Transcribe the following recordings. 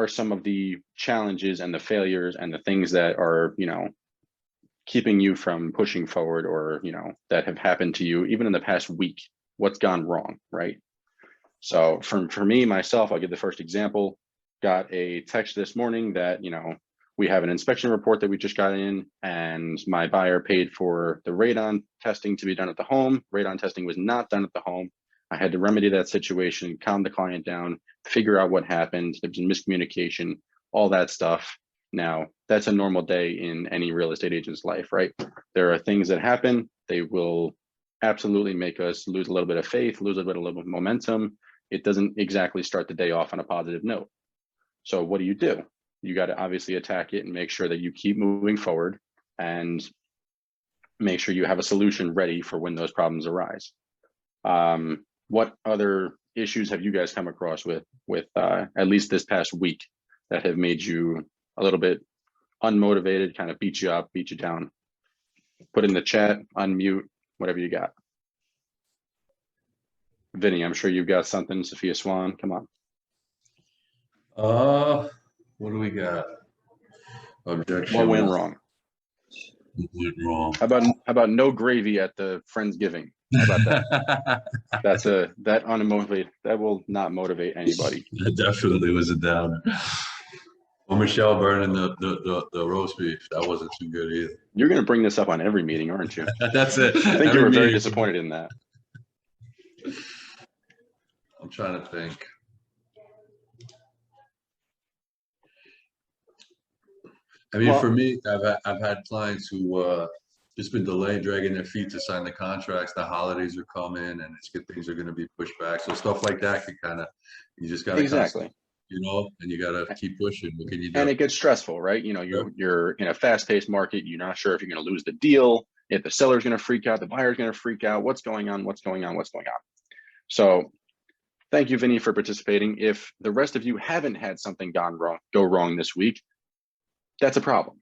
are some of the challenges and the failures and the things that are, keeping you from pushing forward, or, that have happened to you even in the past week? What's gone wrong, right? So for me, myself, I'll give the first example. Got a text this morning that, we have an inspection report that we just got in, and my buyer paid for the radon testing to be done at the home. Radon testing was not done at the home. I had to remedy that situation, calm the client down, figure out what happened. There was miscommunication, all that stuff. Now, that's a normal day in any real estate agent's life, right? There are things that happen. They will absolutely make us lose a little bit of faith, lose a little bit of momentum. It doesn't exactly start the day off on a positive note. So what do? You got to obviously attack it and make sure that you keep moving forward and make sure you have a solution ready for when those problems arise. What other issues have you guys come across with at least this past week that have made you a little bit unmotivated, kind of beat you up, beat you down? Put in the chat, unmute, whatever you got. Vinny, I'm sure you've got something. Sophia Swan, come on. What do we got? Objection. What went wrong? What went wrong? How about no gravy at the Friendsgiving? How about that? That unmotivated. That will not motivate anybody. That definitely was a downer. Or Michelle burning the roast beef. That wasn't too good either. You're going to bring this up on every meeting, aren't you? That's it. I think you were very disappointed in that. I'm trying to think. I mean, for me, I've had clients who just been delaying, dragging their feet to sign the contracts. The holidays are coming, and things are going to be pushed back. So stuff like that can kind of, you just got to exactly, and you got to keep pushing. What can you do? And it gets stressful, right? You're in a fast-paced market. You're not sure if you're going to lose the deal, if the seller's going to freak out, the buyer's going to freak out. What's going on? So thank you, Vinny, for participating. If the rest of you haven't had something go wrong this week, that's a problem.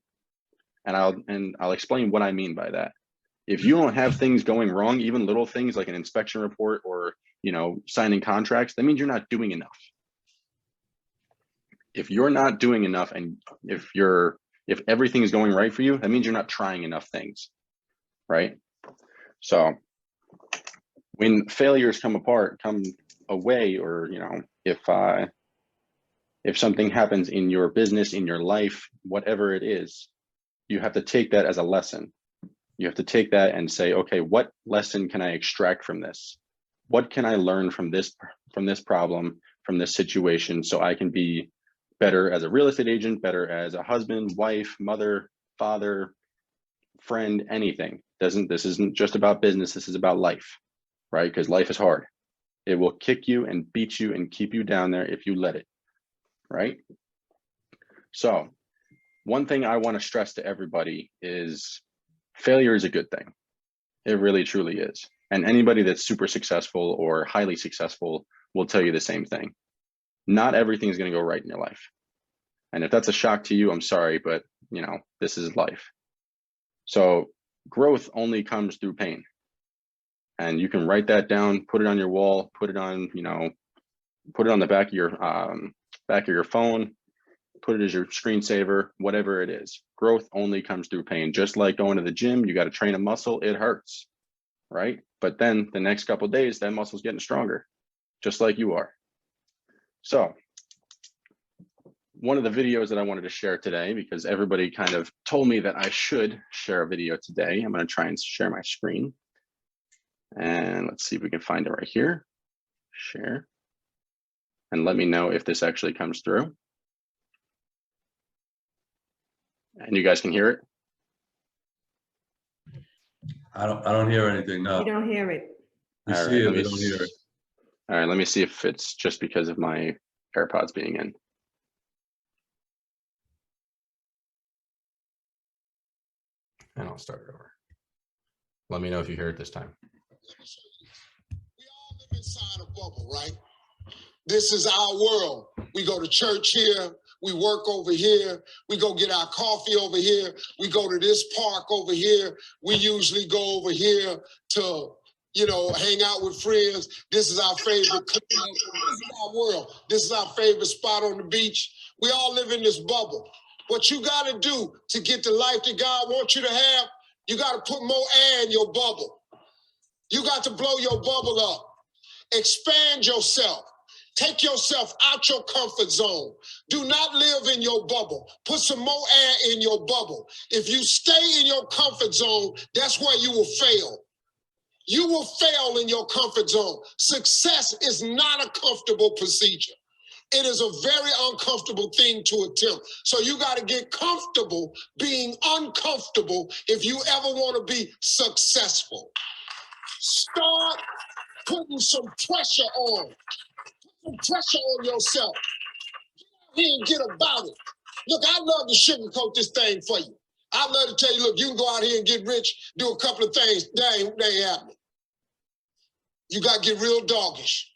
And I'll explain what I mean by that. If you don't have things going wrong, even little things like an inspection report or, signing contracts, that means you're not doing enough. If you're not doing enough, and if everything is going right for you, that means you're not trying enough things, right? So when failures come away, or, if something happens in your business, in your life, whatever it is, you have to take that as a lesson. You have to take that and say, okay, what lesson can I extract from this? What can I learn from this problem, from this situation, so I can be better as a real estate agent, better as a husband, wife, mother, father, friend, anything. This isn't just about business, this is about life, right? Because life is hard. It will kick you and beat you and keep you down there if you let it. Right? So one thing I want to stress to everybody is failure is a good thing. It really, truly is. And anybody that's super successful or highly successful will tell you the same thing. Not everything is going to go right in your life. And if that's a shock to you, I'm sorry, but this is life. So growth only comes through pain. And you can write that down, put it on your wall, put it on the back of your phone, put it as your screensaver, whatever it is. Growth only comes through pain. Just like going to the gym, you got to train a muscle, it hurts, right? But then the next couple of days, that muscle's getting stronger, just like you are. So one of the videos that I wanted to share today, because everybody kind of told me that I should share a video today, I'm going to try and share my screen. And let's see if we can find it right here. Share. And let me know if this actually comes through. And you guys can hear it? I don't hear anything, no. You don't hear it. We see it, we don't hear it. All right, let me see if it's just because of my AirPods being in. And I'll start it over. Let me know if you hear it this time. We all live inside a bubble, right? This is our world. We go to church here. We work over here. We go get our coffee over here. We go to this park over here. We usually go over here to you know, hang out with friends. This is our favorite club. This is our world. This is our favorite spot on the beach. We all live in this bubble. What you got to do to get the life that God wants you to have, you got to put more air in your bubble. You got to blow your bubble up. Expand yourself. Take yourself out your comfort zone. Do not live in your bubble. Put some more air in your bubble. If you stay in your comfort zone, that's where you will fail. You will fail in your comfort zone. Success is not a comfortable procedure. It is a very uncomfortable thing to attempt. So you got to get comfortable being uncomfortable if you ever want to be successful. Start putting some pressure on. Put some pressure on yourself. Get out here and get about it. Look, I love to sugarcoat this thing for you. I love to tell you, look, you can go out here and get rich, do a couple of things. They ain't happening. You got to get real doggish.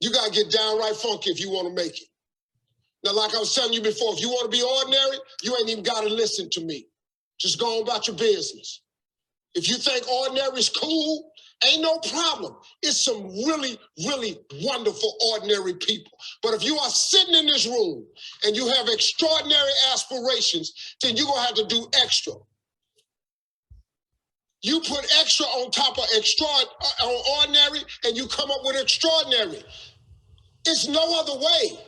You got to get downright funky if you want to make it. Now, like I was telling you before, if you want to be ordinary, you ain't even got to listen to me. Just go on about your business. If you think ordinary is cool, ain't no problem. It's some really, really wonderful ordinary people. But if you are sitting in this room and you have extraordinary aspirations, then you're going to have to do extra. You put extra on top of ordinary, and you come up with extraordinary. It's no other way.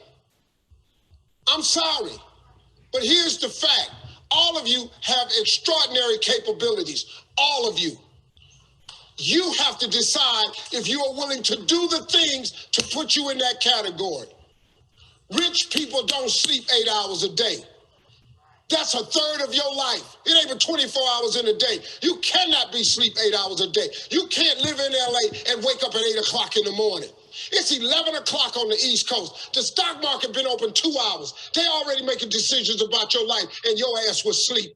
I'm sorry, but here's the fact. All of you have extraordinary capabilities. All of you. You have to decide if you are willing to do the things to put you in that category. Rich people don't sleep 8 hours a day. That's a third of your life. It ain't but 24 hours in a day. You cannot be sleep 8 hours a day. You can't live in LA and wake up at 8 o'clock in the morning. It's 11 o'clock on the East Coast. The stock market been open 2 hours. They already making decisions about your life and your ass was asleep.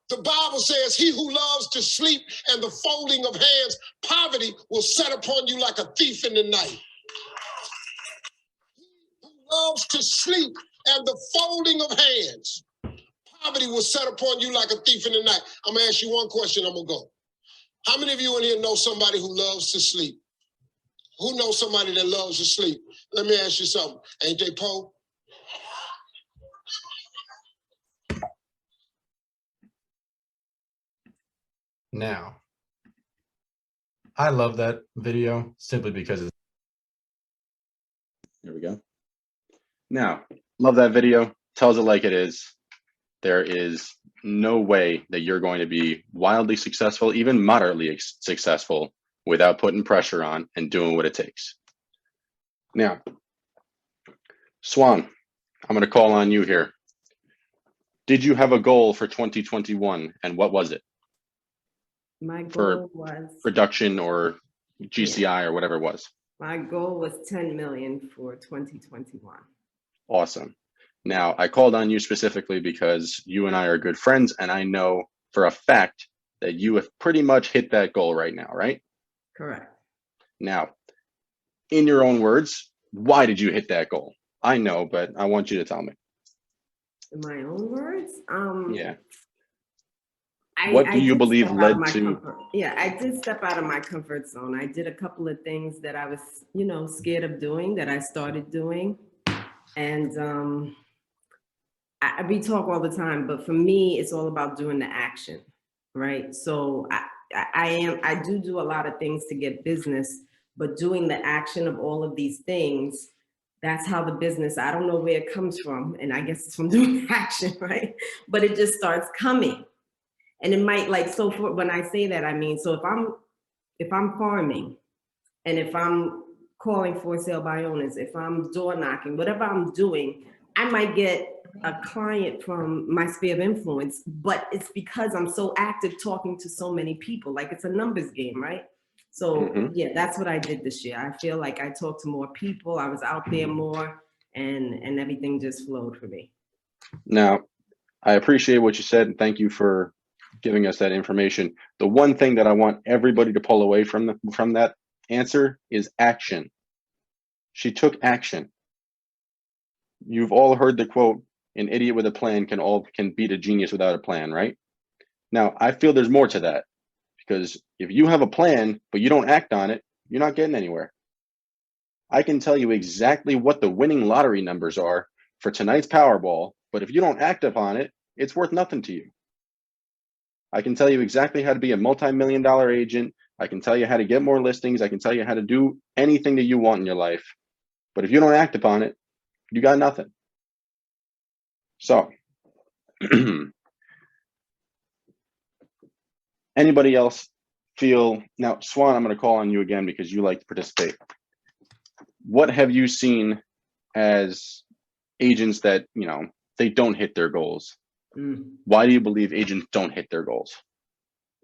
The Bible says, he who loves to sleep and the folding of hands, poverty will set upon you like a thief in the night. He who loves to sleep and the folding of hands, poverty will set upon you like a thief in the night. I'm going to ask you one question, I'm going to go. How many of you in here know somebody who loves to sleep? Who knows somebody that loves to sleep? Let me ask you something. Ain't they Poe? Now, I love that video simply because it's Here we go. Now, love that video. Tells it like it is. There is no way that you're going to be wildly successful, even moderately successful, without putting pressure on and doing what it takes. Now, Swan, I'm going to call on you here. Did you have a goal for 2021, and what was it? My For goal was production or GCI or whatever it was? my goal was 10 million for 2021. Awesome. Now, I called on you specifically because you and I are good friends, and I know for a fact that you have pretty much hit that goal right now, right? Correct. Now, in your own words, why did you hit that goal? I know, but I want you to tell me. In my own words, Yeah. What do you believe led to? I did step out of my comfort zone. I did a couple of things that I was, scared of doing that I started doing. And we talk all the time, but for me, it's all about doing the action, right? So I do a lot of things to get business, but doing the action of all of these things, that's how the business, I don't know where it comes from. And I guess it's from doing action, right? But it just starts coming. And it might when I say that, I mean, so if I'm farming and if I'm calling for sale by owners, if I'm door knocking, whatever I'm doing, I might get a client from my sphere of influence, but it's because I'm so active talking to so many people. Like it's a numbers game, right? So yeah, that's what I did this year. I feel like I talked to more people. I was out there more and everything just flowed for me. Now, I appreciate what you said and thank you for giving us that information. The one thing that I want everybody to pull away from that answer is action. She took action. You've all heard the quote, an idiot with a plan can beat a genius without a plan, right? Now, I feel there's more to that because if you have a plan, but you don't act on it, you're not getting anywhere. I can tell you exactly what the winning lottery numbers are for tonight's Powerball, but if you don't act upon it, it's worth nothing to you. I can tell you exactly how to be a multi-million-dollar agent. I can tell you how to get more listings. I can tell you how to do anything that you want in your life. But if you don't act upon it, you got nothing. So, anybody else feel, now Swan, I'm going to call on you again because you like to participate. What have you seen as agents that, you know, they don't hit their goals? Why do you believe agents don't hit their goals?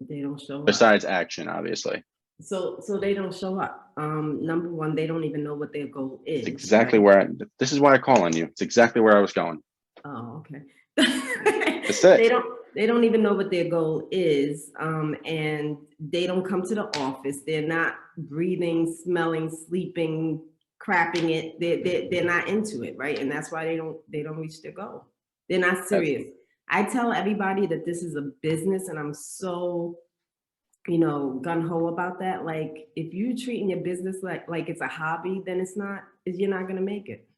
They don't show up. Besides action, obviously. So they don't show up. Number one, they don't even know what their goal is. It's exactly right? where this is why I call on you. It's exactly where I was going. Oh, okay. That's it. They don't even know what their goal is. And they don't come to the office. They're not breathing, smelling, sleeping, crapping it. They're not into it, right? And that's why they don't reach their goal. They're not serious. I tell everybody that this is a business, and I'm so, you know, gung-ho about that. Like, if you're treating your business like it's a hobby, then you're not going to make it.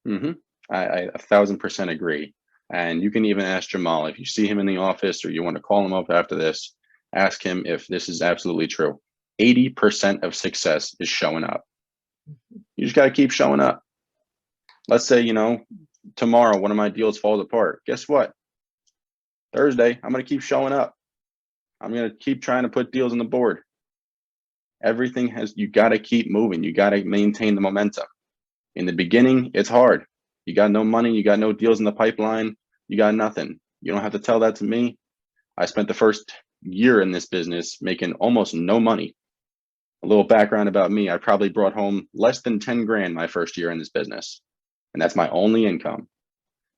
Mm-hmm. I 1000% agree. And you can even ask Jamal, if you see him in the office or you want to call him up after this, ask him if this is absolutely true. 80% of success is showing up. You just got to keep showing up. Let's say, you know, tomorrow one of my deals falls apart. Guess what? Thursday, I'm going to keep showing up. I'm going to keep trying to put deals on the board. You got to keep moving. You got to maintain the momentum. In the beginning, it's hard. You got no money. You got no deals in the pipeline. You got nothing. You don't have to tell that to me. I spent the first year in this business making almost no money. A little background about me. I probably brought home less than 10 grand my first year in this business. And that's my only income.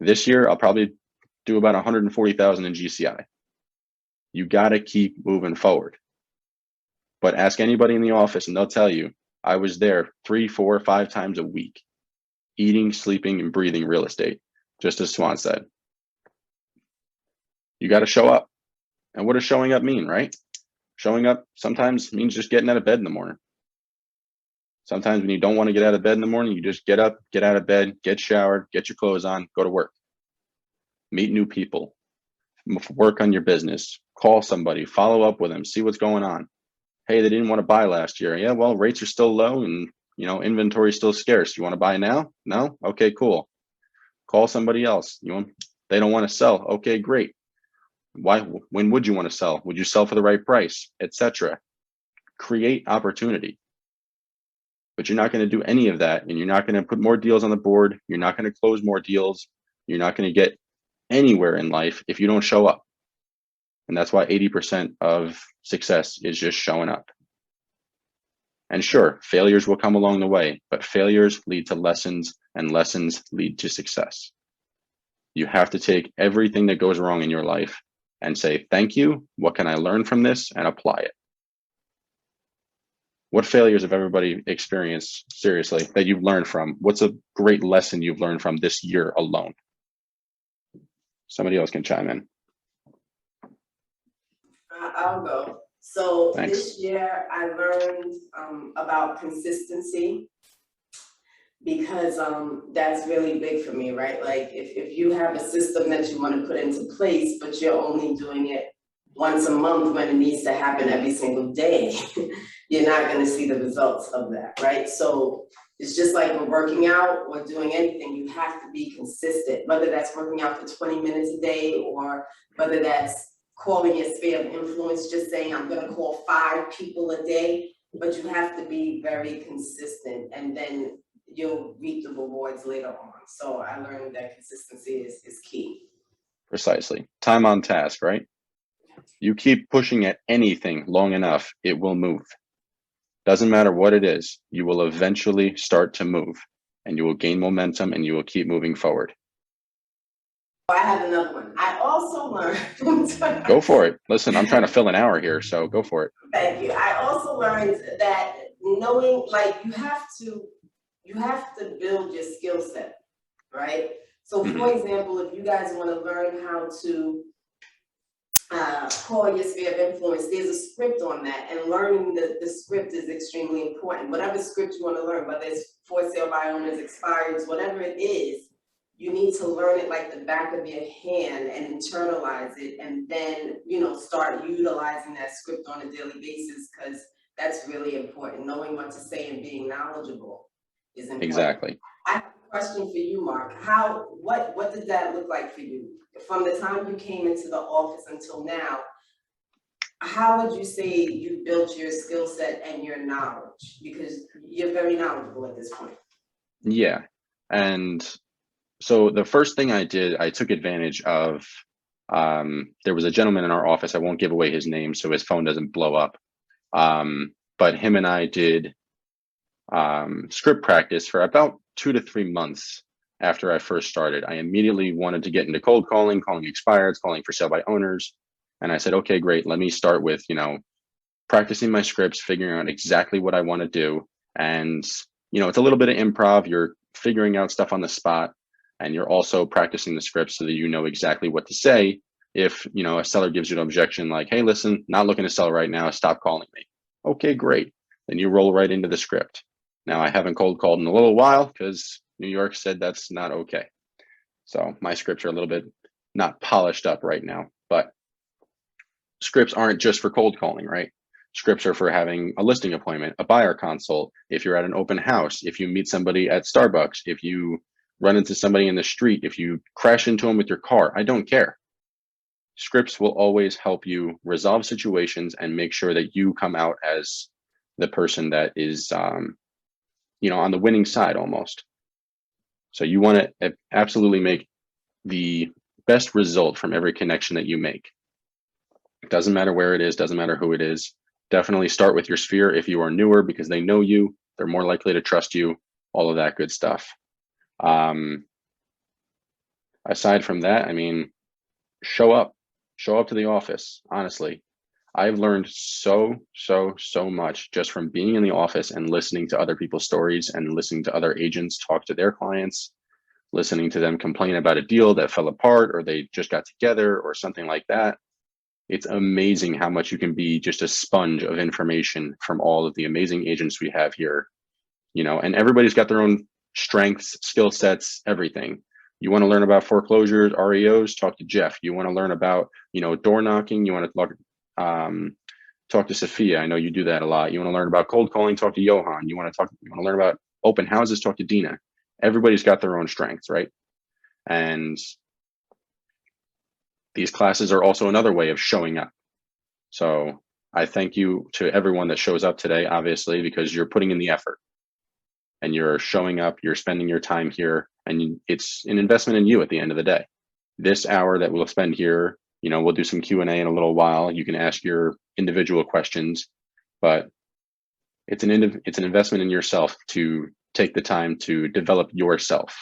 This year, I'll probably do about 140,000 in GCI. You got to keep moving forward. But ask anybody in the office and they'll tell you, I was there 3, 4, 5 times a week, eating, sleeping, and breathing real estate, just as Swan said. You got to show up. And what does showing up mean, right? Showing up sometimes means just getting out of bed in the morning. Sometimes when you don't want to get out of bed in the morning, you just get up, get out of bed, get showered, get your clothes on, go to work. Meet new people, work on your business, call somebody, follow up with them, see what's going on. Hey, they didn't want to buy last year. Yeah, well, rates are still low and, you know, inventory is still scarce. You want to buy now? No? Okay, cool. Call somebody else. They don't want to sell. Okay, great. When would you want to sell? Would you sell for the right price, etc.? Create opportunity. But you're not going to do any of that, and you're not going to put more deals on the board. You're not going to close more deals. You're not going to get anywhere in life if you don't show up. And that's why 80% of success is just showing up. And sure, failures will come along the way, but failures lead to lessons, and lessons lead to success. You have to take everything that goes wrong in your life and say, thank you, what can I learn from this, and apply it. What failures have everybody experienced, seriously, that you've learned from? What's a great lesson you've learned from this year alone? Somebody else can chime in. I'll go. So Thanks. This year I learned about consistency, because that's really big for me, right? Like if you have a system that you want to put into place, but you're only doing it once a month when it needs to happen every single day, you're not going to see the results of that, right? So it's just like we're working out or doing anything, you have to be consistent, whether that's working out for 20 minutes a day or whether that's calling your sphere of influence, just saying I'm going to call 5 people a day, but you have to be very consistent, and then you'll reap the rewards later on. So I learned that consistency is key. Precisely. Time on task, right? You keep pushing at anything long enough, it will move. Doesn't matter what it is, you will eventually start to move, and you will gain momentum, and you will keep moving forward. I have another one. I also learned. Go for it. Listen, I'm trying to fill an hour here, so go for it. Thank you. I also learned that knowing, like, you have to build your skill set, right? So for example, if you guys want to learn how to call your sphere of influence, there's a script on that, and learning the script is extremely important. Whatever script you want to learn, whether it's for sale by owners, expireds, whatever it is, you need to learn it like the back of your hand and internalize it, and then, you know, start utilizing that script on a daily basis, because that's really important. Knowing what to say and being knowledgeable is important. Exactly. I have a question for you, Mark. What did that look like for you? From the time you came into the office until now, how would you say you built your skill set and your knowledge? Because you're very knowledgeable at this point. Yeah. And so the first thing I did, I took advantage of, there was a gentleman in our office, I won't give away his name so his phone doesn't blow up. But him and I did script practice for about 2 to 3 months after I first started. I immediately wanted to get into cold calling, calling expireds, calling for sale by owners. And I said, okay, great. Let me start with, you know, practicing my scripts, figuring out exactly what I want to do. And, you know, it's a little bit of improv. You're figuring out stuff on the spot, and you're also practicing the scripts so that you know exactly what to say. If, you know, a seller gives you an objection like, hey, listen, not looking to sell right now, stop calling me. Okay, great. Then you roll right into the script. Now, I haven't cold called in a little while because New York said that's not okay. So my scripts are a little bit not polished up right now, but scripts aren't just for cold calling, right? Scripts are for having a listing appointment, a buyer consult, if you're at an open house, if you meet somebody at Starbucks, if you run into somebody in the street, if you crash into them with your car, I don't care. Scripts will always help you resolve situations and make sure that you come out as the person that is, you know, on the winning side almost. So you want to absolutely make the best result from every connection that you make. It doesn't matter where it is, doesn't matter who it is. Definitely start with your sphere if you are newer, because they know you, they're more likely to trust you, all of that good stuff. Aside from that, I mean, show up to the office. Honestly, I've learned so much just from being in the office and listening to other people's stories and listening to other agents talk to their clients, listening to them complain about a deal that fell apart or they just got together or something like that. It's amazing how much you can be just a sponge of information from all of the amazing agents we have here, you know, and everybody's got their own strengths, skill sets, everything. You want to learn about foreclosures, REOs, talk to Jeff. You want to learn about, you know, door knocking, you want to talk to Sophia. I know you do that a lot. You want to learn about cold calling, talk to Johan. You want to learn about open houses, talk to Dina. Everybody's got their own strengths, right? And these classes are also another way of showing up. So I thank you to everyone that shows up today, obviously, because you're putting in the effort and you're showing up, you're spending your time here, and it's an investment in you at the end of the day. This hour that we'll spend here, you know, we'll do some Q&A in a little while. You can ask your individual questions, but it's an investment in yourself to take the time to develop yourself.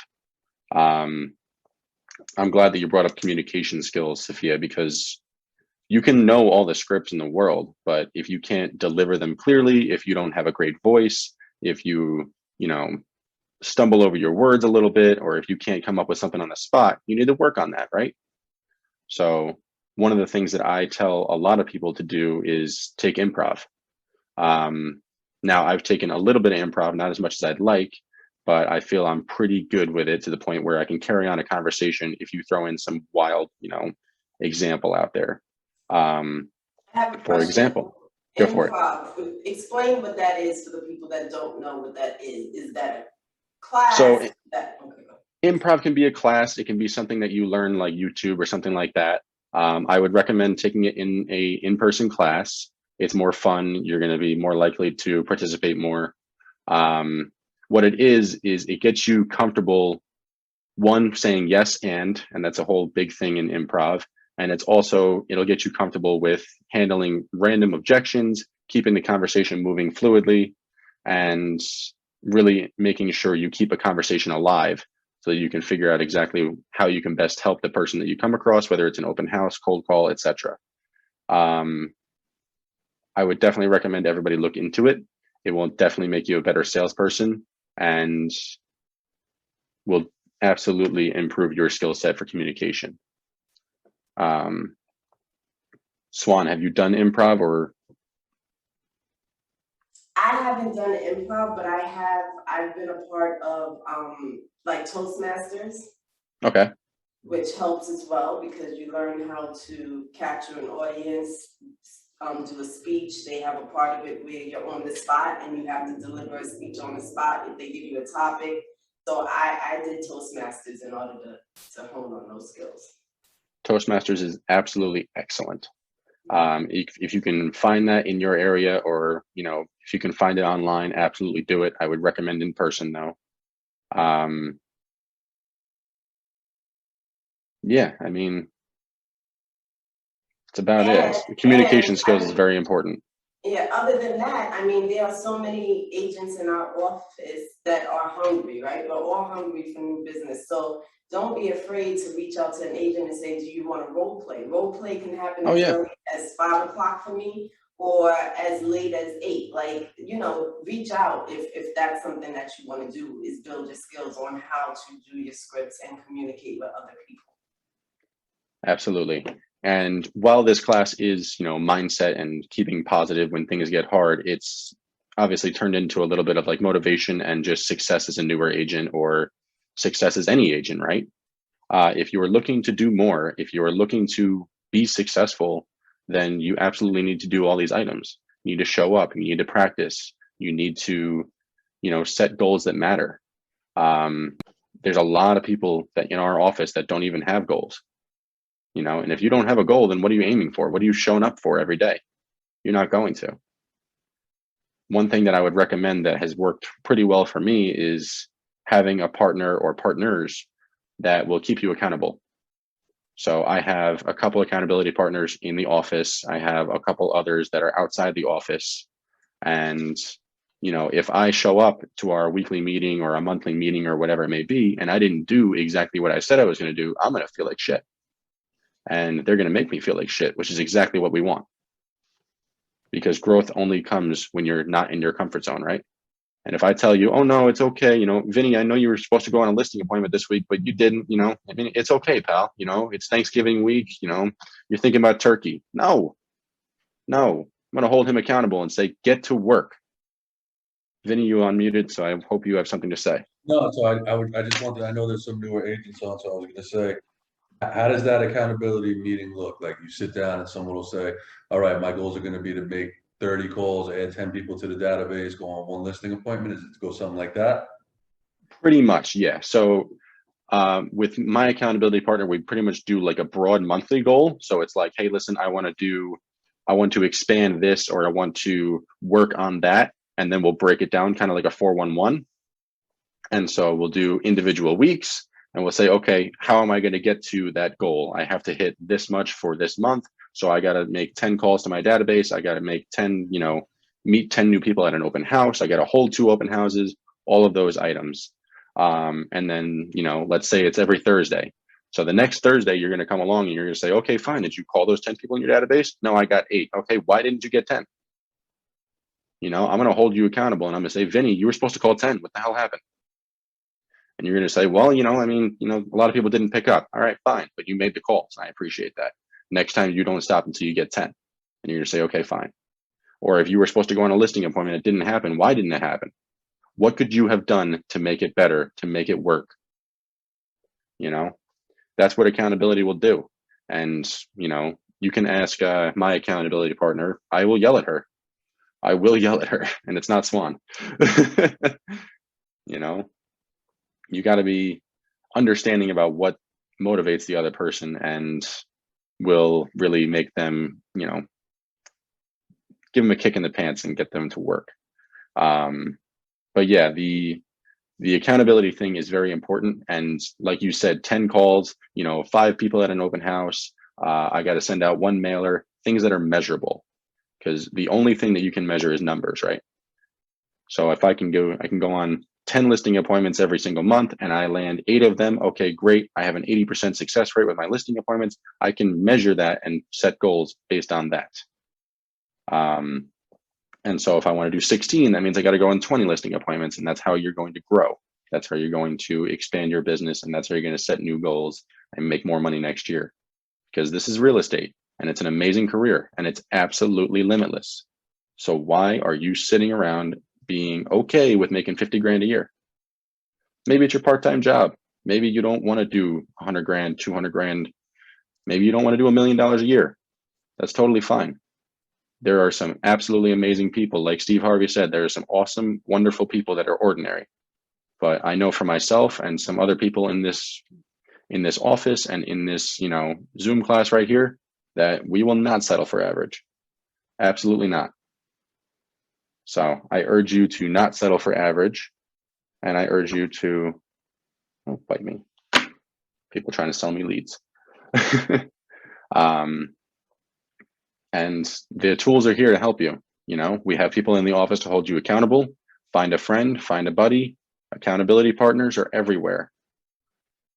I'm glad that you brought up communication skills, Sophia, because you can know all the scripts in the world, but if you can't deliver them clearly, if you don't have a great voice, if you know, stumble over your words a little bit, or if you can't come up with something on the spot, you need to work on that, right? So one of the things that I tell a lot of people to do is take improv. Now I've taken a little bit of improv, not as much as I'd like, but I feel I'm pretty good with it to the point where I can carry on a conversation if you throw in some wild, you know, example out there. For example, go for it. Explain what that is for the people that don't know what that is. Is that a class? So improv can be a class. It can be something that you learn like YouTube or something like that. I would recommend taking it in a in-person class. It's more fun. You're going to be more likely to participate more. What it is it gets you comfortable, one, saying yes and that's a whole big thing in improv. And it's also, it'll get you comfortable with handling random objections, keeping the conversation moving fluidly, and really making sure you keep a conversation alive so that you can figure out exactly how you can best help the person that you come across, whether it's an open house, cold call, etc. I would definitely recommend everybody look into it. It will definitely make you a better salesperson and will absolutely improve your skill set for communication. Swan, have you done improv or? I haven't done improv, but I've been a part of like Toastmasters, Okay. which helps as well because you learn how to capture an audience, do a speech. They have a part of it where you're on the spot and you have to deliver a speech on the spot if they give you a topic. So I did Toastmasters in order to hone on those skills. Toastmasters is absolutely excellent. If you can find that in your area, or if you can find it online, absolutely do it. I would recommend in person though. Yeah, I mean, it's about it. Communication skills is very important. Yeah, other than that, I mean, there are so many agents in our office that are hungry, right? We're all hungry for new business. So don't be afraid to reach out to an agent and say, do you want to role play? Role play can happen as early as 5 o'clock for me or as late as 8. Like, reach out if that's something that you want to do, is build your skills on how to do your scripts and communicate with other people. Absolutely. And while this class is, mindset and keeping positive when things get hard, it's obviously turned into a little bit of like motivation and just success as a newer agent or success as any agent, right? If you are looking to do more, if you are looking to be successful, then you absolutely need to do all these items. You need to show up, you need to practice, you need to, set goals that matter. There's a lot of people that in our office that don't even have goals. And if you don't have a goal, then what are you aiming for? What are you showing up for every day? You're not going to. One thing that I would recommend that has worked pretty well for me is having a partner or partners that will keep you accountable. So I have a couple accountability partners in the office. I have a couple others that are outside the office. And, if I show up to our weekly meeting or a monthly meeting or whatever it may be, and I didn't do exactly what I said I was going to do, I'm going to feel like shit. And they're going to make me feel like shit, which is exactly what we want. Because growth only comes when you're not in your comfort zone, right? And if I tell you, oh no, it's okay, Vinny, I know you were supposed to go on a listing appointment this week, but you didn't, it's okay, pal. It's Thanksgiving week, you're thinking about turkey. No, I'm going to hold him accountable and say, get to work. Vinny, you unmuted, so I hope you have something to say. No, so I just wanted, I know there's some newer agents on, so I was going to say, how does that accountability meeting look? Like you sit down and someone will say, all right, my goals are going to be to make 30 calls, add 10 people to the database, go on one listing appointment. Is it to go something like that? Pretty much, yeah. So with my accountability partner, we pretty much do like a broad monthly goal. So it's like, hey, listen, I want to expand this, or I want to work on that. And then we'll break it down kind of like a 411. And so we'll do individual weeks. And we'll say, okay, how am I going to get to that goal? I have to hit this much for this month. So I got to make 10 calls to my database. I got to make 10, meet 10 new people at an open house. I got to hold 2 open houses, all of those items. And then, let's say it's every Thursday. So the next Thursday, you're going to come along and you're going to say, okay, fine. Did you call those 10 people in your database? No, I got 8. Okay, why didn't you get 10? I'm going to hold you accountable and I'm going to say, Vinny, you were supposed to call 10. What the hell happened? And you're going to say, well, a lot of people didn't pick up. All right, fine. But you made the calls. I appreciate that. Next time you don't stop until you get 10. And you're going to say, okay, fine. Or if you were supposed to go on a listing appointment, it didn't happen. Why didn't it happen? What could you have done to make it better, to make it work? That's what accountability will do. And, you can ask my accountability partner. I will yell at her. And it's not Swan. You got to be understanding about what motivates the other person and will really make them, give them a kick in the pants and get them to work. But yeah, the accountability thing is very important. And like you said, 10 calls, 5 people at an open house. I got to send out 1 mailer, things that are measurable, because the only thing that you can measure is numbers, right? So if I can go on 10 listing appointments every single month and I land 8 of them, okay, great. I have an 80% success rate with my listing appointments. I can measure that and set goals based on that. And so if I want to do 16, that means I got to go on 20 listing appointments, and that's how you're going to grow. That's how you're going to expand your business, and that's how you're going to set new goals and make more money next year. Because this is real estate. and it's an amazing career, and it's absolutely limitless. So why are you sitting around being okay with making 50 grand a year? Maybe it's your part-time job. Maybe you don't want to do 100 grand, 200 grand. Maybe you don't want to do $1 million a year. That's totally fine. There are some absolutely amazing people. Like Steve Harvey said, there are some awesome, wonderful people that are ordinary. But I know for myself and some other people in this office and in this, Zoom class right here, that we will not settle for average. Absolutely not. So I urge you to not settle for average. And I urge you to, don't bite me. People trying to sell me leads. And the tools are here to help you. We have people in the office to hold you accountable. Find a friend, find a buddy. Accountability partners are everywhere.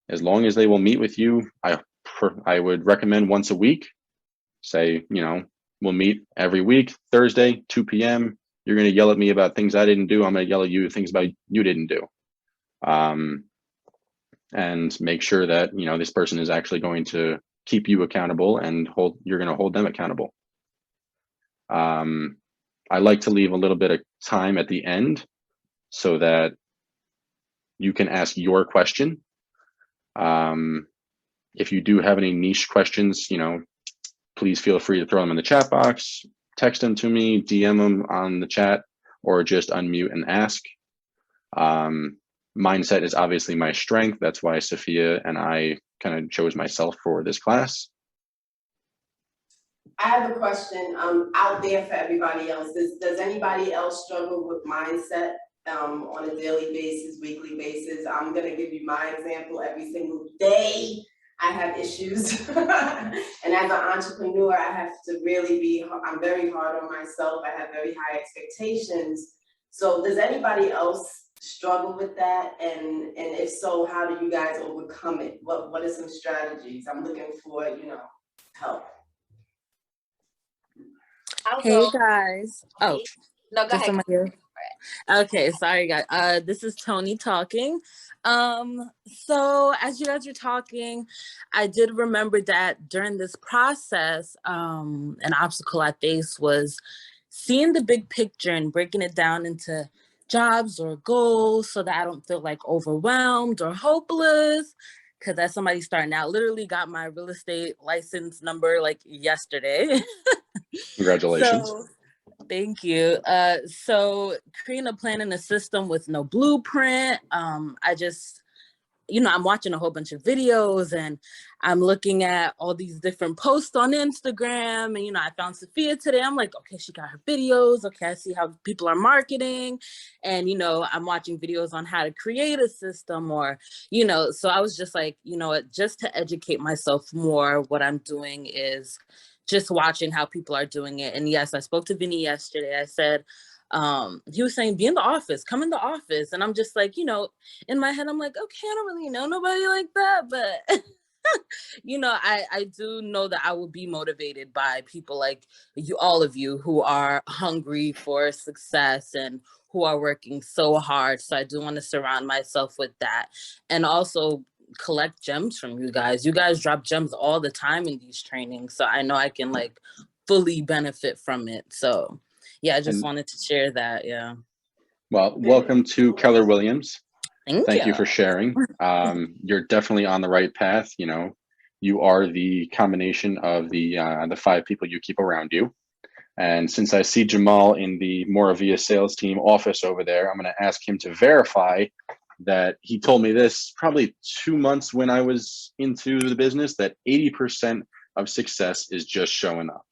As long as they will meet with you, I would recommend once a week. Say, we'll meet every week, Thursday, 2 p.m. You're going to yell at me about things I didn't do. I'm going to yell at you things about you didn't do. And make sure that, this person is actually going to keep you accountable and you're going to hold them accountable. I like to leave a little bit of time at the end so that you can ask your question. If you do have any niche questions, please feel free to throw them in the chat box, text them to me, DM them on the chat, or just unmute and ask. Mindset is obviously my strength. That's why Sophia and I kind of chose myself for this class. I have a question out there for everybody else. Does anybody else struggle with mindset on a daily basis, weekly basis? I'm going to give you my example. Every single day I have issues. And as an entrepreneur, I have to really I'm very hard on myself. I have very high expectations. So does anybody else struggle with that? And if so, how do you guys overcome it? What are some strategies? I'm looking for, help. Hey guys. Oh, no, go ahead. Okay, sorry guys. This is Tony talking. So as you guys were talking, I did remember that during this process, an obstacle I faced was seeing the big picture and breaking it down into jobs or goals so that I don't feel like overwhelmed or hopeless. Because as somebody starting out, literally got my real estate license number like yesterday. Congratulations. So, thank you. So creating a plan and a system with no blueprint. I just, I'm watching a whole bunch of videos and I'm looking at all these different posts on Instagram. And, I found Sophia today. I'm like, okay, she got her videos. Okay, I see how people are marketing. And, I'm watching videos on how to create a system or, so I was just like, just to educate myself more, what I'm doing is just watching how people are doing it. And yes, I spoke to Vinny yesterday. I said, he was saying, be in the office, come in the office. And I'm just like, in my head, I'm like, okay, I don't really know nobody like that. But, I do know that I will be motivated by people like you, all of you who are hungry for success and who are working so hard. So I do want to surround myself with that. And also collect gems from you guys. You guys drop gems all the time in these trainings. So I know I can fully benefit from it. So yeah, I just wanted to share that. Yeah. Well, welcome to Keller Williams. Thank you for sharing. You're definitely on the right path. You are the combination of the 5 people you keep around you. And since I see Jamal in the Moravia sales team office over there, I'm going to ask him to verify that he told me this probably 2 months when I was into the business, that 80% of success is just showing up.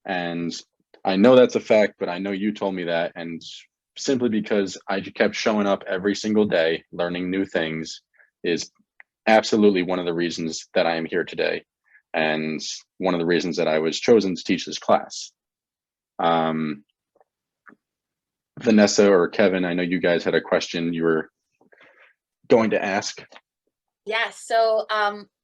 And I know that's a fact, but I know you told me that. And simply because I kept showing up every single day, learning new things is absolutely one of the reasons that I am here today. And one of the reasons that I was chosen to teach this class. Vanessa or Kevin, I know you guys had a question you were going to ask. Yeah, so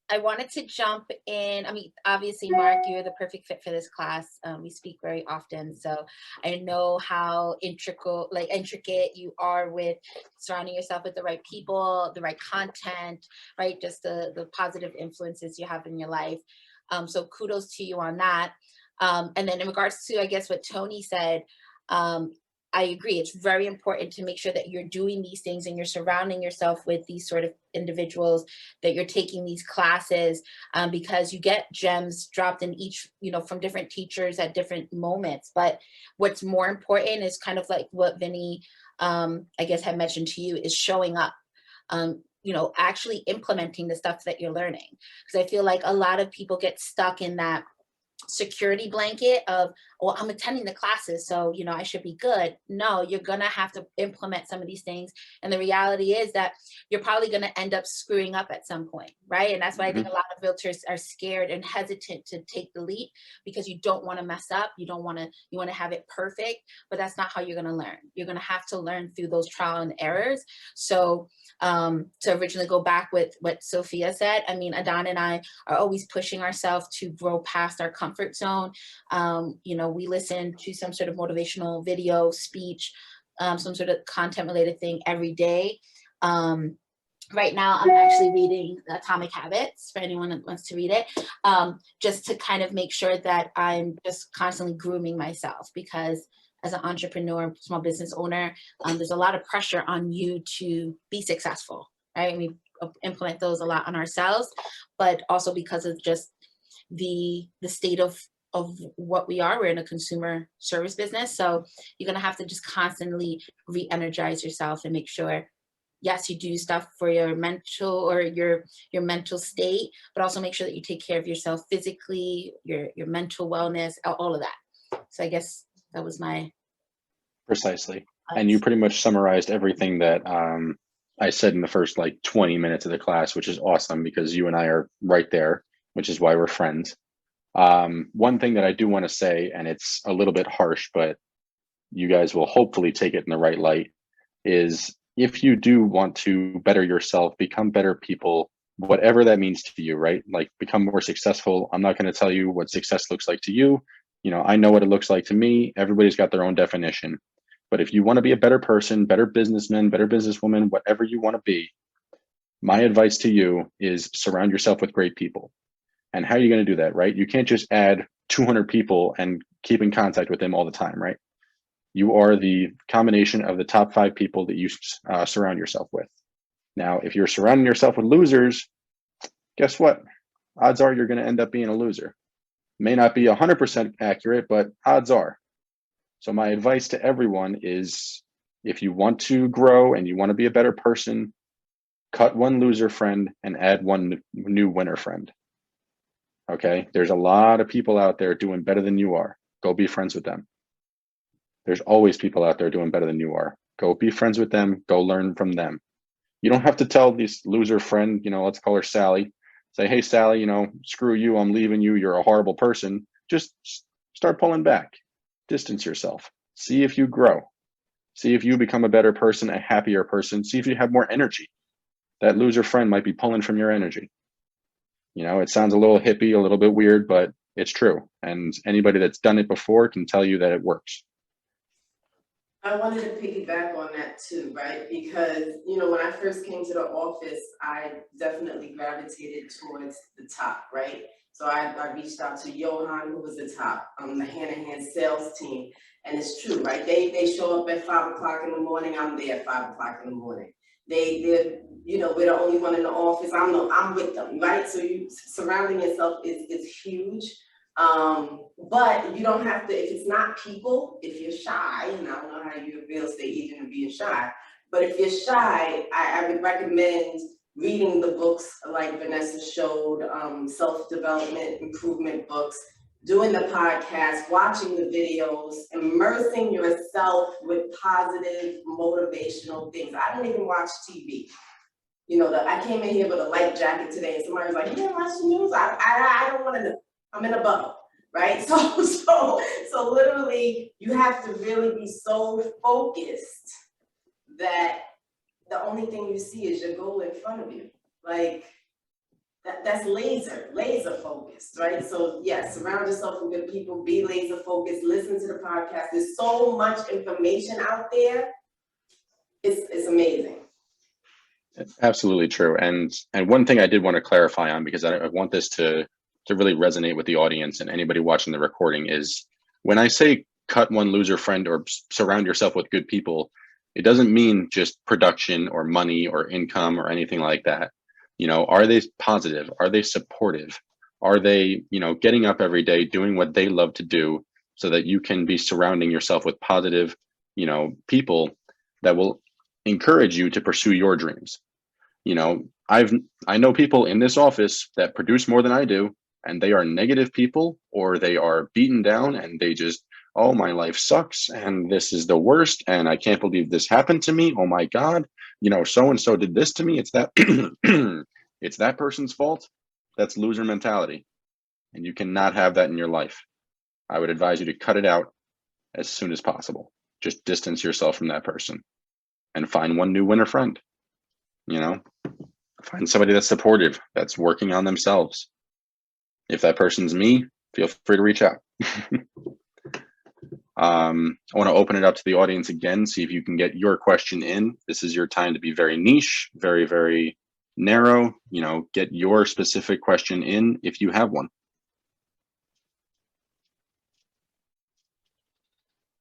I wanted to jump in. I mean, obviously, Mark, you're the perfect fit for this class. We speak very often, so I know how intricate you are with surrounding yourself with the right people, the right content, right? Just the positive influences you have in your life. So kudos to you on that. And then in regards to, I guess, what Tony said, I agree. It's very important to make sure that you're doing these things and you're surrounding yourself with these sort of individuals, that you're taking these classes, because you get gems dropped in each, from different teachers at different moments. But what's more important is kind of like what Vinny, I guess, had mentioned to you, is showing up. Actually implementing the stuff that you're learning. Because I feel like a lot of people get stuck in that security blanket of, well, I'm attending the classes, so I should be good. No, you're gonna have to implement some of these things, and the reality is that you're probably gonna end up screwing up at some point, right? And that's why I think a lot of realtors are scared and hesitant to take the leap, because you don't want to mess up. You want to have it perfect, but that's not how you're gonna learn. You're gonna have to learn through those trial and errors. So to originally go back with what Sophia said, I mean, Adon and I are always pushing ourselves to grow past our comfort zone. We listen to some sort of motivational video, speech, some sort of content related thing every day. Right now, I'm actually reading Atomic Habits for anyone that wants to read it, just to kind of make sure that I'm just constantly grooming myself, because as an entrepreneur, small business owner, there's a lot of pressure on you to be successful, right? And we implement those a lot on ourselves, but also because of just the state of what we are. We're in a consumer service business. So you're going to have to just constantly re-energize yourself and make sure, yes, you do stuff for your mental or your mental state, but also make sure that you take care of yourself physically, your mental wellness, all of that. So I guess that was my. Precisely. And you pretty much summarized everything that I said in the first 20 minutes of the class, which is awesome, because you and I are right there, which is why we're friends. One thing that I do want to say, and it's a little bit harsh, but you guys will hopefully take it in the right light, is if you do want to better yourself, become better people, whatever that means to you, right? Like become more successful. I'm not going to tell you what success looks like to you. I know what it looks like to me. Everybody's got their own definition. But if you want to be a better person, better businessman, better businesswoman, whatever you want to be, my advice to you is surround yourself with great people. And how are you going to do that, right? You can't just add 200 people and keep in contact with them all the time, right? You are the combination of the top 5 people that you surround yourself with. Now, if you're surrounding yourself with losers, guess what? Odds are you're going to end up being a loser. May not be 100% accurate, but odds are. So my advice to everyone is, if you want to grow and you want to be a better person, cut one loser friend and add one new winner friend. Okay? There's a lot of people out there doing better than you are. Go be friends with them. There's always people out there doing better than you are. Go be friends with them. Go learn from them. You don't have to tell this loser friend, let's call her Sally, say, hey, Sally, screw you. I'm leaving you. You're a horrible person. Just start pulling back. Distance yourself. See if you grow. See if you become a better person, a happier person. See if you have more energy. That loser friend might be pulling from your energy. It sounds a little hippie, a little bit weird, but it's true. And anybody that's done it before can tell you that it works. I wanted to piggyback on that too, right? Because, when I first came to the office, I definitely gravitated towards the top, right? So I reached out to Johan, who was the top, the hand-in-hand sales team. And it's true, right? They show up at 5 o'clock in the morning. I'm there at 5 o'clock in the morning. They're we're the only one in the office. I'm with them, right? So you surrounding yourself is huge. But you don't have to, if it's not people, if you're shy, and I don't know how you're a real estate agent and being shy, but if you're shy, I would recommend reading the books like Vanessa showed, self-development, improvement books, doing the podcast, watching the videos, immersing yourself with positive, motivational things. I don't even watch TV. I came in here with a light jacket today and somebody was like, you didn't watch the news? I don't want to know. I'm in a bubble, right? So literally you have to really be so focused that the only thing you see is your goal in front of you. Like that's laser focused, right? So yes, surround yourself with good people, be laser focused, listen to the podcast. There's so much information out there. It's amazing. Absolutely true. And one thing I did want to clarify on, because I want this to to really resonate with the audience and anybody watching the recording is when I say cut one loser friend or surround yourself with good people, it doesn't mean just production or money or income or anything like that. You know, are they positive? Are they supportive? Are they, you know, getting up every day, doing what they love to do so that you can be surrounding yourself with positive, you know, people that will encourage you to pursue your dreams. You know, I know people in this office that produce more than I do, and they are negative people, or they are beaten down and they just, oh, my life sucks and this is the worst and I can't believe this happened to me. Oh my God, you know, so and so did this to me. It's that it's that person's fault. That's loser mentality. And you cannot have that in your life. I would advise you to cut it out as soon as possible. Just distance yourself from that person and find one new winner friend. You know, find somebody that's supportive, that's working on themselves. If that person's me, feel free to reach out. I want to open it up to the audience again, see if you can get your question in. This is your time to be very niche, very, very narrow. You know, get your specific question in if you have one.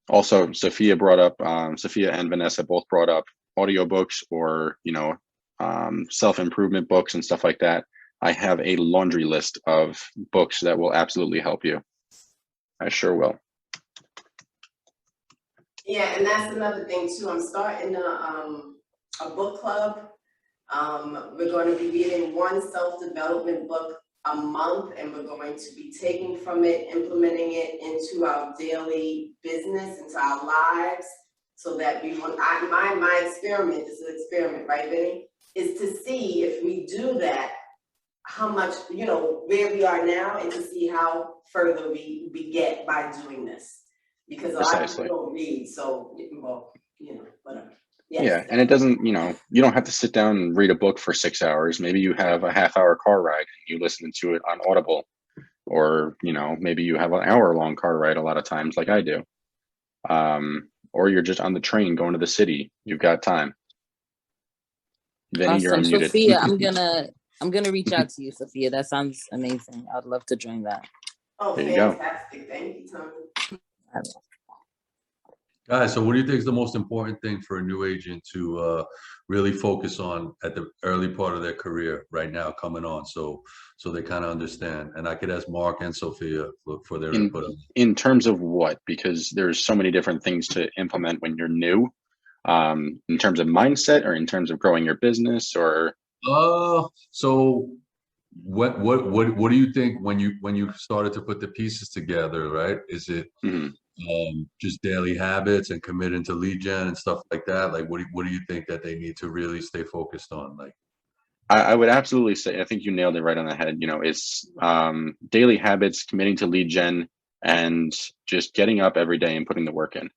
Also, Sophia and Vanessa both brought up audiobooks or, you know, self-improvement books and stuff like that. I have a laundry list of books that will absolutely help you. I sure will. Yeah, and that's another thing too. I'm starting a book club. We're going to be reading one self-development book a month, and we're going to be taking from it, implementing it into our daily business, into our lives, so that we want. My experiment, this is an experiment, right, Vinny, is to see if we do that, how much, you know, where we are now, and to see how further we get by doing this. Because a lot of people don't read, so, well, you know, whatever. Yes. Yeah, and it doesn't, you know, you don't have to sit down and read a book for 6 hours. Maybe you have a half-hour car ride and you listen to it on Audible, or, you know, maybe you have an hour-long car ride a lot of times, like I do. Or you're just on the train going to the city. You've got time. Vinny, you're Awesome. unmuted. Sophia, I'm gonna reach out to you, Sophia. That sounds amazing. I'd love to join that. Oh, there you go. fantastic. Thank you, Tony. Guys, so what do you think is the most important thing for a new agent to really focus on at the early part of their career right now coming on, so they kind of understand? And I could ask Mark and Sophia for their input. In terms of what? Because there's so many different things to implement when you're new. In terms of mindset, or in terms of growing your business, or so what do you think when you started to put the pieces together, right? Is it just daily habits and committing to lead gen and stuff like that? Like, what do you think that they need to really stay focused on? Like, I would absolutely say, I think you nailed it right on the head. You know, it's daily habits, committing to lead gen, and just getting up every day and putting the work in.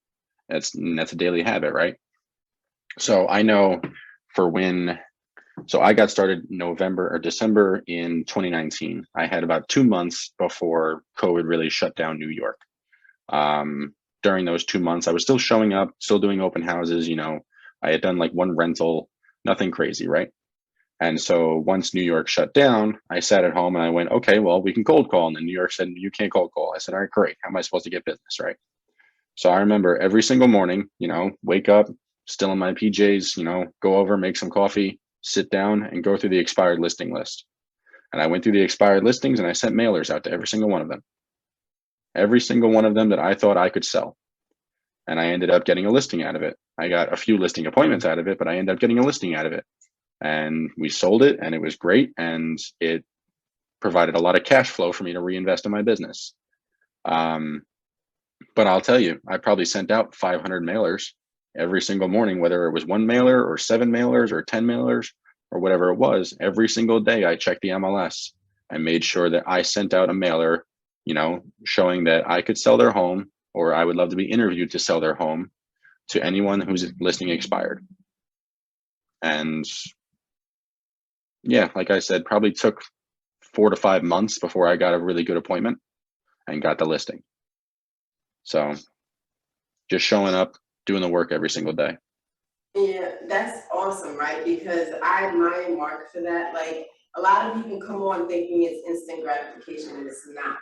That's a daily habit, right? So I know so I got started November or December in 2019. I had about 2 months before COVID really shut down New York. During those 2 months, I was still showing up, still doing open houses. You know, I had done like one rental, nothing crazy, right? And so once New York shut down, I sat at home and I went, okay, well, we can cold call. And then New York said, you can't cold call. I said, all right, great. How am I supposed to get business, right? So I remember every single morning, you know, wake up, still in my PJs, you know, go over, make some coffee, sit down and go through the expired listing list. And I went through the expired listings and I sent mailers out to every single one of them. Every single one of them that I thought I could sell. And I ended up getting a listing out of it. I got a few listing appointments out of it, but I ended up getting a listing out of it. And we sold it and it was great. And it provided a lot of cash flow for me to reinvest in my business. But I'll tell you, I probably sent out 500 mailers every single morning, whether it was one mailer or 7 mailers or 10 mailers or whatever it was. Every single day I checked the MLS. I made sure that I sent out a mailer, you know, showing that I could sell their home, or I would love to be interviewed to sell their home, to anyone whose listing expired. And yeah, like I said, probably took 4 to 5 months before I got a really good appointment and got the listing. So just showing up, doing the work every single day. Yeah, that's awesome, right? Because I admire Mark for that. Like, a lot of people come on thinking it's instant gratification, and it's not,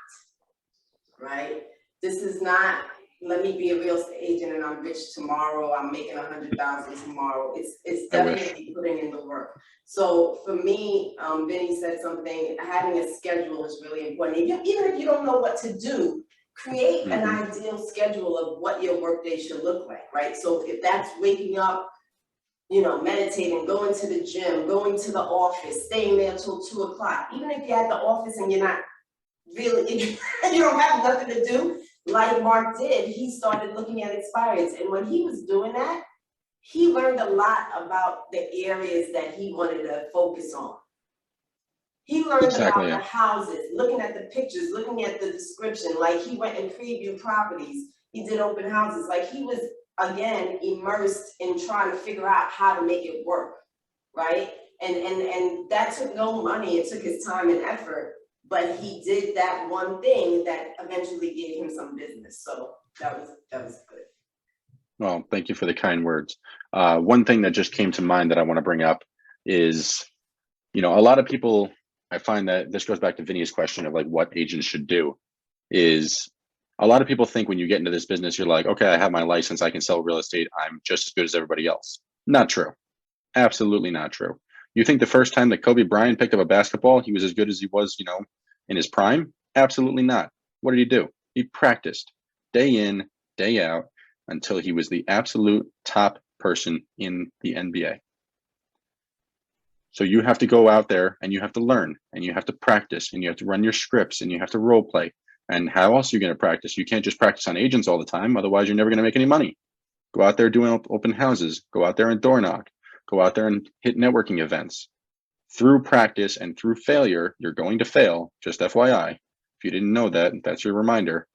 right? This is not, let me be a real estate agent and I'm rich tomorrow, I'm making 100,000 tomorrow. It's definitely putting in the work. So for me, Vinny said something, having a schedule is really important. Even if you don't know what to do, create an ideal schedule of what your workday should look like, right? So if that's waking up, you know, meditating, going to the gym, going to the office, staying there till 2 o'clock, even if you're at the office and you're not really, you don't have nothing to do, like Mark did, he started looking at expires. And when he was doing that, he learned a lot about the areas that he wanted to focus on. He learned about the houses, looking at the pictures, looking at the description, like he went and previewed properties. He did open houses, like he was, again, immersed in trying to figure out how to make it work, right? And that took no money, it took his time and effort, but he did that one thing that eventually gave him some business. So that was good. Well, thank you for the kind words. One thing that just came to mind that I want to bring up is, you know, a lot of people, I find that this goes back to Vinny's question of like what agents should do, is a lot of people think when you get into this business, you're like, okay, I have my license, I can sell real estate, I'm just as good as everybody else. Not true. Absolutely not true. You think the first time that Kobe Bryant picked up a basketball, he was as good as he was, you know, in his prime? Absolutely not. What did he do? He practiced day in, day out until he was the absolute top person in the NBA. So you have to go out there and you have to learn and you have to practice and you have to run your scripts and you have to role play. And how else are you going to practice? You can't just practice on agents all the time. Otherwise, you're never going to make any money. Go out there doing open houses. Go out there and door knock. Go out there and hit networking events. Through practice and through failure, you're going to fail. Just FYI. If you didn't know that, that's your reminder.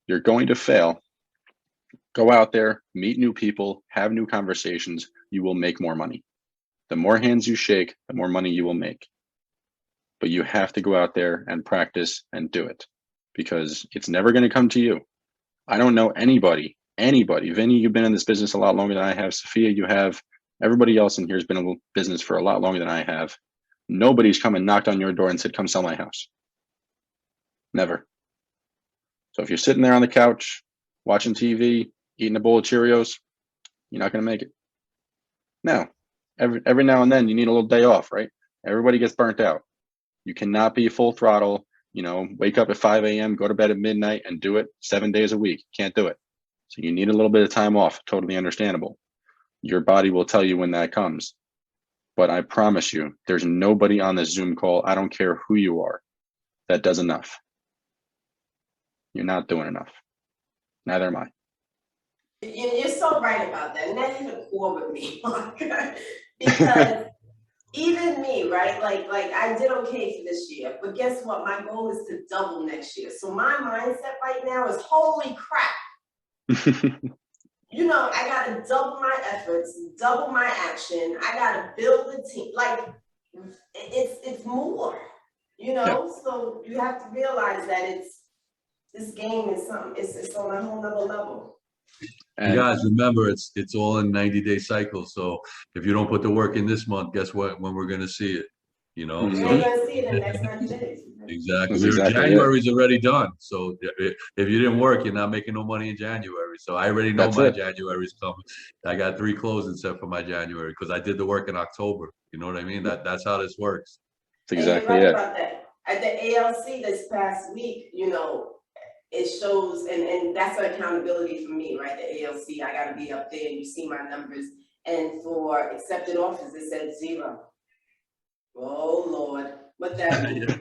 You're going to fail. Go out there, meet new people, have new conversations. You will make more money. The more hands you shake, the more money you will make. But you have to go out there and practice and do it, because it's never going to come to you. I don't know anybody. Vinny, you've been in this business a lot longer than I have. Sophia, you have. Everybody else in here has been in business for a lot longer than I have. Nobody's come and knocked on your door and said, come sell my house. Never. So if you're sitting there on the couch, watching TV, eating a bowl of Cheerios, you're not going to make it. Now, every now and then you need a little day off, right? Everybody gets burnt out. You cannot be full throttle, you know, wake up at 5 a.m., go to bed at midnight and do it 7 days a week. Can't do it. So you need a little bit of time off. Totally understandable. Your body will tell you when that comes. But I promise you, there's nobody on this Zoom call, I don't care who you are, that does enough. You're not doing enough. Neither am I. You're so right about that. And that hit a core with me, because even me, right? Like I did okay for this year, but guess what? My goal is to double next year. So my mindset right now is, holy crap. You know, I got to double my efforts, double my action. I got to build a team. Like it's more, you know? Yeah. So you have to realize that this game is something, it's on a whole nother level. And you guys remember, it's all in 90-day cycles. So if you don't put the work in this month, guess what? When we're going to see it, you know? We're going to see it in the next 90 days. Exactly. January's already done. So if you didn't work, you're not making no money in January. So I already know my January's coming. I got 3 closings set for my January because I did the work in October. You know what I mean? That's how this works. That's exactly it. About that. At the ALC this past week, you know, it shows, and that's an accountability for me, right? The ALC, I got to be up there. You see my numbers. And for accepted offers, it said 0. Oh, Lord. What that means?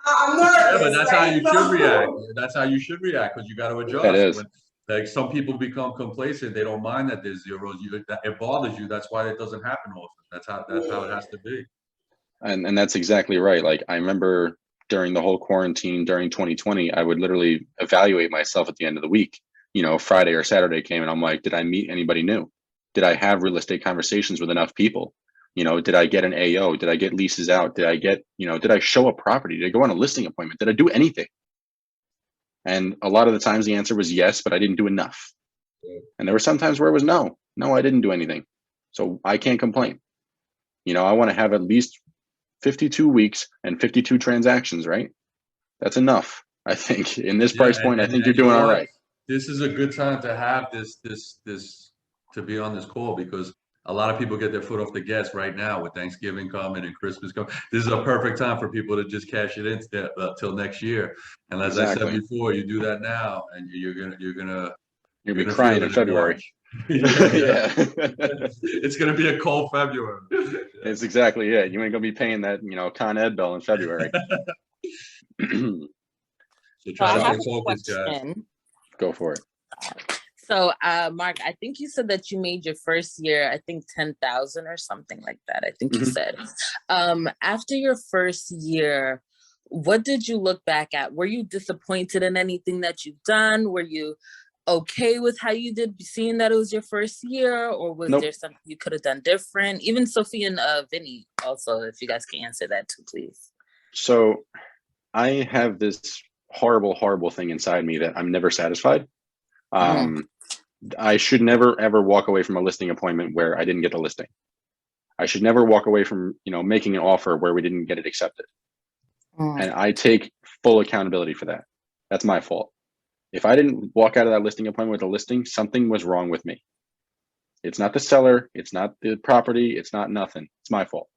I'm nervous. Yeah, but that's how you should react. That's how you should react, because you got to adjust. That is. Like some people become complacent, they don't mind that there's zeros. It bothers you. That's why it doesn't happen often. That's how it has to be. And that's exactly right. Like I remember during the whole quarantine during 2020, I would literally evaluate myself at the end of the week. You know, Friday or Saturday came and I'm like, did I meet anybody new? Did I have real estate conversations with enough people? You know, did I get an AO? Did I get leases out? Did I show a property? Did I go on a listing appointment? Did I do anything? And a lot of the times the answer was yes, but I didn't do enough. And there were some times where it was no, I didn't do anything. So I can't complain. I want to have at least 52 weeks and 52 transactions, right? That's enough. I think in this price point, I think you're doing all right. This is a good time to have this to be on this call, because a lot of people get their foot off the gas right now with Thanksgiving coming and Christmas coming. This is a perfect time for people to just cash it in till next year. And as I said before, you do that now, and you're gonna be crying in February. Yeah. It's gonna be a cold February. It's exactly it. You ain't gonna be paying that Con Ed bill in February. So try to stay focused, guys. Go for it. So, Mark, I think you said that you made your first year, I think 10,000 or something like that. I think you said. After your first year, what did you look back at? Were you disappointed in anything that you've done? Were you okay with how you did, seeing that it was your first year, or was there something you could have done different? Even Sophie and Vinny also, if you guys can answer that too, please. So I have this horrible thing inside me that I'm never satisfied. I should never ever walk away from a listing appointment where I didn't get the listing. I should never walk away from making an offer where we didn't get it accepted. And I take full accountability for that. That's my fault. If I didn't walk out of that listing appointment with a listing, something was wrong with me. It's not the seller, it's not the property, it's not nothing. It's my fault.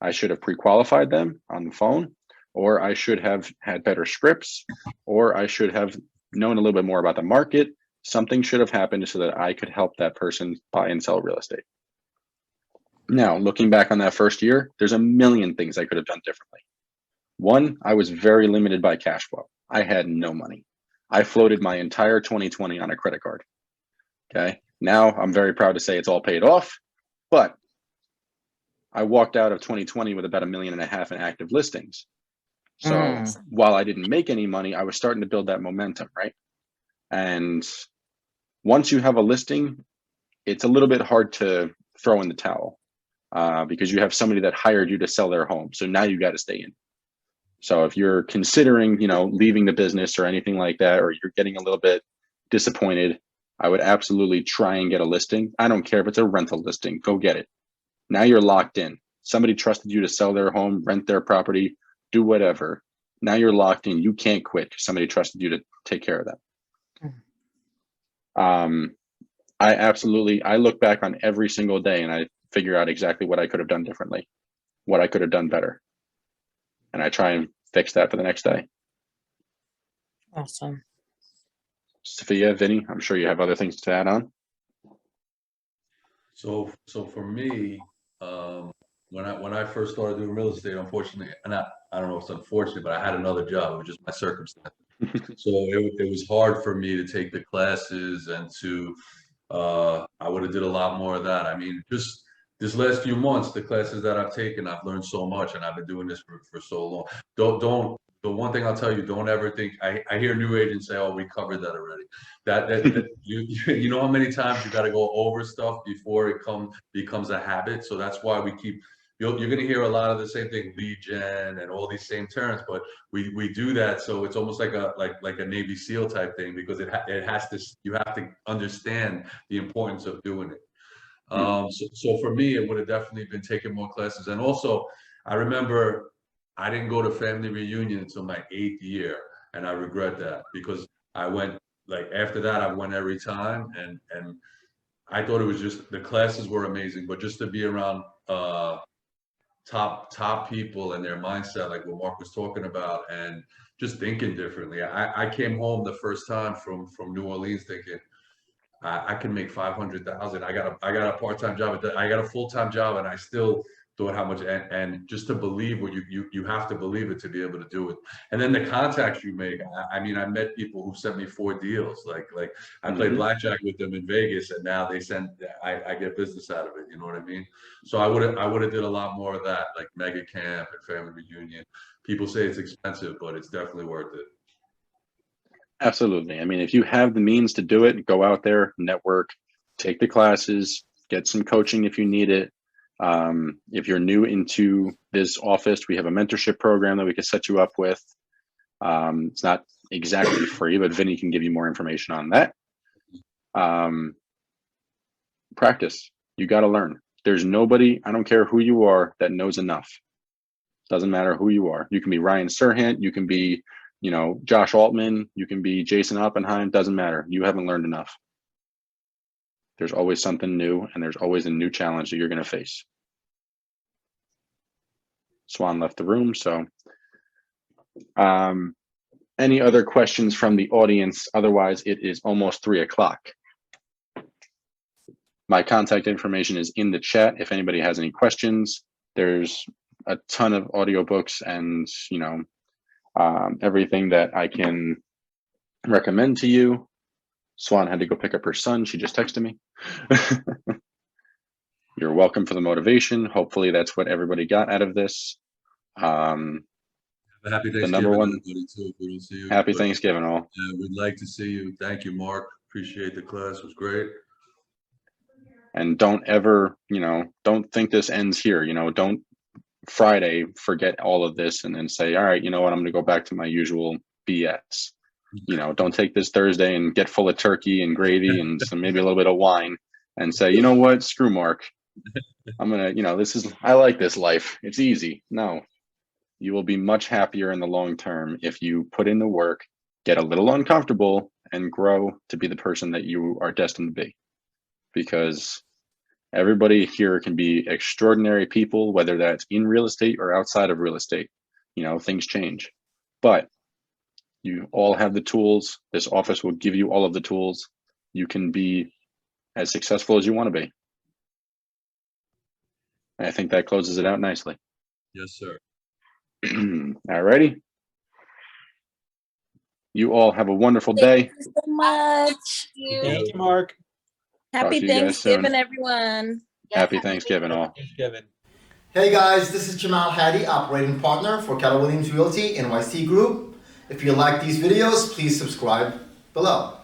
I should have pre-qualified them on the phone, or I should have had better scripts, or I should have known a little bit more about the market. Something should have happened so that I could help that person buy and sell real estate. Now, looking back on that first year, there's a million things I could have done differently. One, I was very limited by cash flow. I had no money. I floated my entire 2020 on a credit card. Okay. Now I'm very proud to say it's all paid off, but I walked out of 2020 with about $1.5 million in active listings. So while I didn't make any money, I was starting to build that momentum, right? And once you have a listing, it's a little bit hard to throw in the towel because you have somebody that hired you to sell their home. So now you got to stay in. So if you're considering, leaving the business or anything like that, or you're getting a little bit disappointed, I would absolutely try and get a listing. I don't care if it's a rental listing, go get it. Now you're locked in. Somebody trusted you to sell their home, rent their property, do whatever. Now you're locked in. You can't quit because somebody trusted you to take care of them. I look back on every single day and I figure out exactly what I could have done differently, what I could have done better. And I try and fix that for the next day. Awesome. Sophia, Vinny, I'm sure you have other things to add on. So for me, when I first started doing real estate, unfortunately, and I don't know if it's unfortunate, but I had another job. It was just my circumstance. So it was hard for me to take the classes and to I would have did a lot more of that. I mean, just this last few months, the classes that I've taken, I've learned so much, and I've been doing this for so long. Don't. The one thing I'll tell you, don't ever think. I hear new agents say, "Oh, we covered that already." That you know how many times you got to go over stuff before it becomes a habit. So that's why we keep. You're going to hear a lot of the same thing, lead gen, and all these same terms, but we do that. So it's almost like a Navy SEAL type thing, because it has to. You have to understand the importance of doing it. So for me, it would have definitely been taking more classes. And also, I remember I didn't go to family reunion until my 8th year, and I regret that, because I went, after that, I went every time, and I thought it was just, the classes were amazing, but just to be around top people and their mindset, like what Mark was talking about, and just thinking differently. I came home the first time from New Orleans thinking, I can make 500,000. I got a part-time job. I got a full-time job, and I still thought how much. And just to believe what you have to believe it to be able to do it. And then the contacts you make. I mean, I met people who sent me 4 deals. Like I played blackjack with them in Vegas, and now I get business out of it. You know what I mean? So I would have did a lot more of that, like mega camp and family reunion. People say it's expensive, but it's definitely worth it. Absolutely. I mean, if you have the means to do it, go out there, network, take the classes, get some coaching if you need it. If you're new into this office, we have a mentorship program that we can set you up with. It's not exactly free, but Vinny can give you more information on that. Practice. You got to learn. There's nobody, I don't care who you are, that knows enough. Doesn't matter who you are. You can be Ryan Serhant, you can be, you know, Josh Altman, you can be Jason Oppenheim, doesn't matter. You haven't learned enough. There's always something new, and there's always a new challenge that you're going to face. Swan left the room, so any other questions from the audience? Otherwise, it is almost 3 o'clock. My contact information is in the chat. If anybody has any questions, there's a ton of audiobooks and, you know, everything that I can recommend to you. Swan had to go pick up her son. She just texted me. You're welcome for the motivation. Hopefully that's what everybody got out of this. Happy Thanksgiving, number one, everybody, too, if we don't see you. Happy Thanksgiving, all. We'd like to see you. Thank you, Mark. Appreciate the class. It was great. And don't ever, you know, don't think this ends here. You know, don't Friday forget all of this and then say, all right, you know what, I'm going to go back to my usual BS. You know, don't take this Thursday and get full of turkey and gravy and some, maybe a little bit of wine and say, you know what, screw Mark. I'm going to, you know, I like this life. It's easy. No, you will be much happier in the long term if you put in the work, get a little uncomfortable, and grow to be the person that you are destined to be. Because everybody here can be extraordinary people, whether that's in real estate or outside of real estate. You know, things change, but you all have the tools. This office will give you all of the tools. You can be as successful as you want to be. And I think that closes it out nicely. Yes, sir. All righty. You all have a wonderful day. Thank you so much. Thank you, Mark. Happy to you guys soon. Thanksgiving, everyone. Happy Thanksgiving, all. Thanksgiving. Hey guys, this is Jamal Hadi, operating partner for Keller Williams Realty NYC Group. If you like these videos, please subscribe below.